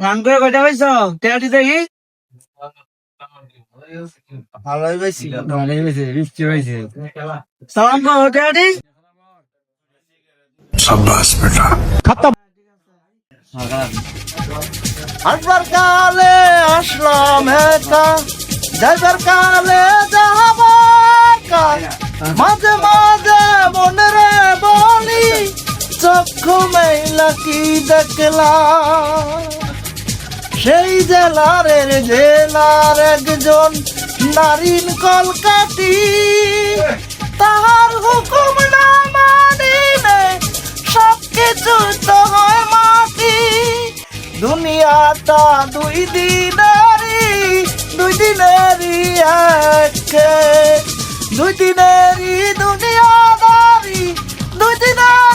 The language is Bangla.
রান করে কয়টা পাইছো তেয়াটি দেখি ভালোই পাইছি। ভালোই পাইছে বৃষ্টি পাইছে সালাম করো তেয়াটি আসবার কালে আসলাম একা, যাইবার কালে যাব একা। মাঝে মাঝে মনে রে বলি, চক্ষু মেলা কি দেখলাম। সেই জেলার একজন নারীন কলকাতি, তাহার হুকুম না মানিলে সব কিছু তো হয় মাটি। দুনিয়াটা দুই দিনেরই একে, দুই দিনেরই দুনিয়াদারি, দুই দিনের